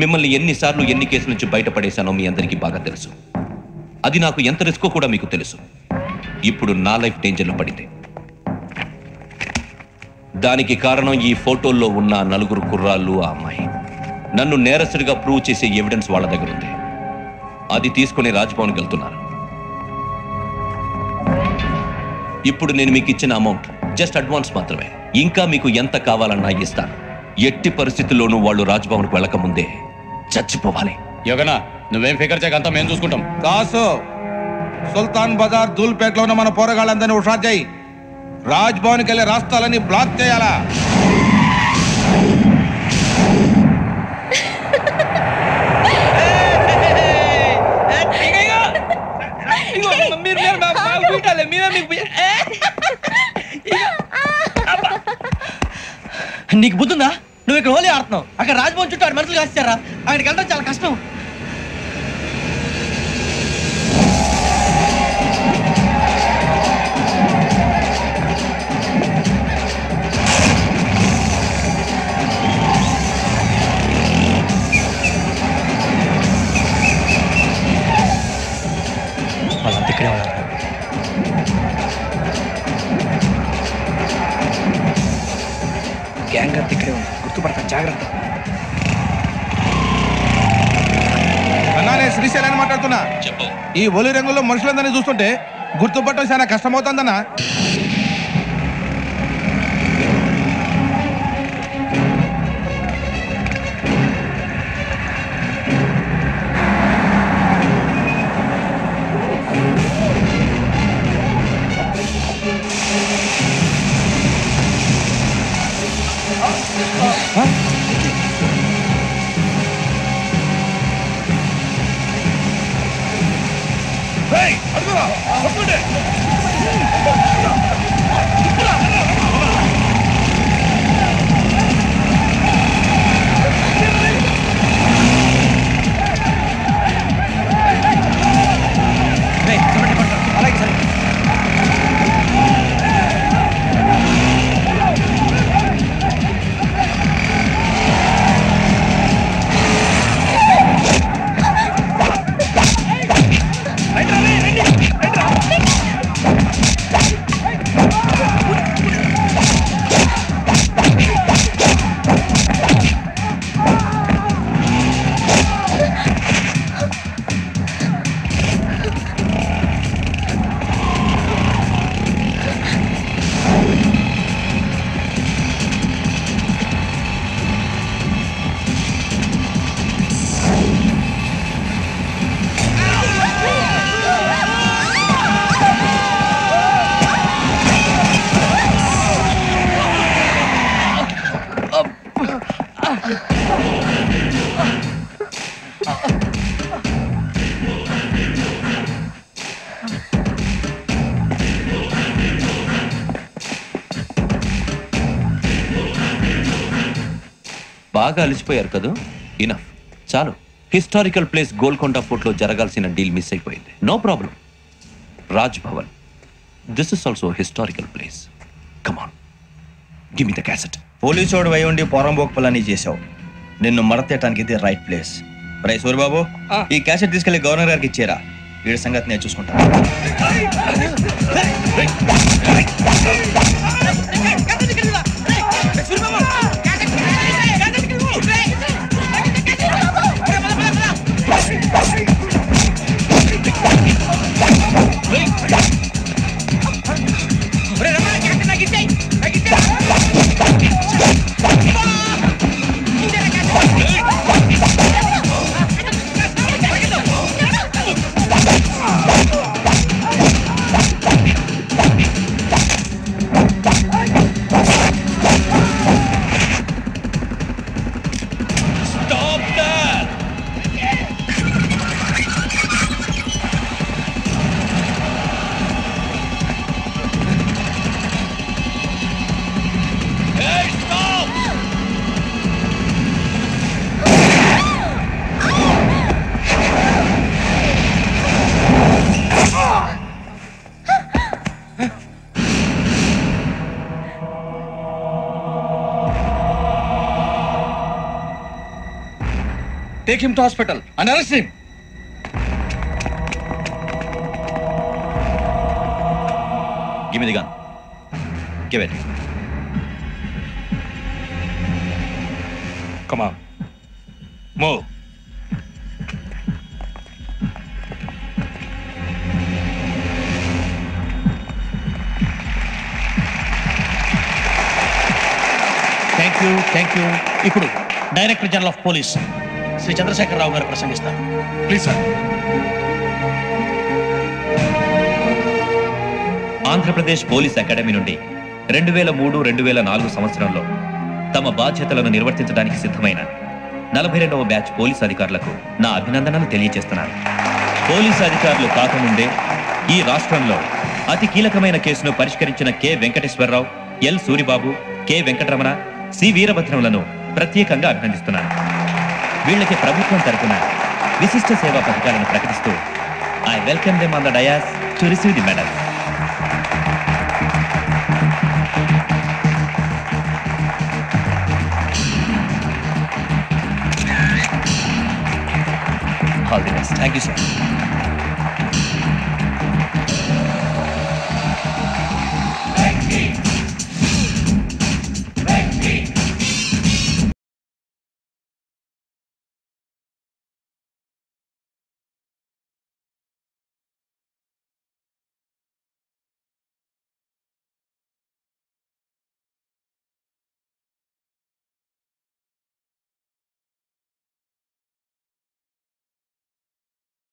మిమ్మల్ని ఎన్నిసార్లు ఎన్ని కేసుల నుంచి బయటపడేశానో మీ అందరికీ బాగా తెలుసు. అది నాకు ఎంత రిస్కో కూడా మీకు తెలుసు. ఇప్పుడు నా లైఫ్ డేంజర్లో పడింది. దానికి కారణం ఈ ఫోటోల్లో ఉన్న 4 కుర్రాళ్ళు, ఆ అమ్మాయి. నన్ను నేరస్తుడిగా ప్రూవ్ చేసే ఎవిడెన్స్ వాళ్ళ దగ్గర ఉంది. అది తీసుకుని రాజ్భవన్కి వెళ్తున్నారు. ఇప్పుడు నేను మీకు ఇచ్చిన అమౌంట్ జస్ట్ అడ్వాన్స్ మాత్రమే. ఇంకా మీకు ఎంత కావాలన్నా ఇస్తాను. ఎట్టి పరిస్థితుల్లోనూ వాళ్ళు రాజ్భవన్కి వెళ్ళక ముందే చచ్చిపోవాలి. యోగనా, నువ్వేం ఫికర్ చేయకంతా మేము చూసుకుంటాం. కాసు సుల్తాన్ బజార్ ధూల్పేటలో ఉన్న మన పోరగాళ్ళందరినీ హుషారు చేయి. రాజ్భవన్కి వెళ్ళే రాస్తాలని బ్లాక్ చేయాలా? నీకు బుద్ధుందా? నువ్వు ఇక్కడ హోలీ ఆడుతున్నావు, అక్కడ రాజ్భవన్ చుట్టూ 6 మనుషులు కాస్తారా? అక్కడికి వెళ్ళడం చాలా కష్టం. వాళ్ళంతా ఇక్కడే ఉన్నారు. గ్యాంగ్ అంతా ఇక్కడే ఉంది, గుర్తుపడతాను, జాగ్రత్త. అన్నానే శ్రీశైలాన్ని మాట్లాడుతున్నా. ఈ ఒలి రంగులో మనుషులందరినీ చూస్తుంటే గుర్తుపట్టడం చాలా కష్టమవుతుందన్నా. అడుగురా బాగా అలిసిపోయారు కదా, ఇనఫ్, చాలు. హిస్టారికల్ ప్లేస్ గోల్కొండ ఫోర్ట్లో జరగాల్సిన డీల్ మిస్ అయిపోయింది. No problem. Raj Bhavan, this is also historical place. Come on, give me the cassette. పోలీసోడు వై ఉండి పోరంబోకు పని చేసావు. నిన్ను మడతేయటానికి ఇది రైట్ ప్లేస్. రై సూరిబాబు, ఈ క్యాసెట్ తీసుకెళ్లి గవర్నర్ గారికి ఇచ్చేరా. వీడి సంగతి నేను చూసుకుంటాను. Take him to hospital and arrest him. Give me the gun. Give it. Come on. Move. Thank you. ఇప్పుడు director general of police Shri Chandrasekhara Rao గారు ప్రసంగిస్తారు. Please, sir. Andhra Pradesh police academy నుండి 2003-2004 సంవత్సరంలో తమ బాధ్యతలను నిర్వర్తించడానికి సిద్ధమైన 42వ బ్యాచ్ పోలీస్ అధికారులకు నా అభినందనలు తెలియజేస్తున్నాను. పోలీసు అధికారులు కాకముందే ఈ రాష్ట్రంలో అతి కీలకమైన కేసును పరిష్కరించిన K Venkateswara Rao, L Suribabu, K Venkataramana, C వీరభద్రములను ప్రత్యేకంగా అభినందిస్తున్నాను. వీళ్ళకి ప్రభుత్వం తరపున విశిష్ట సేవా పథకాలను ప్రకటిస్తూ I welcome them on the dais to receive the medal. All the best. Thank you sir.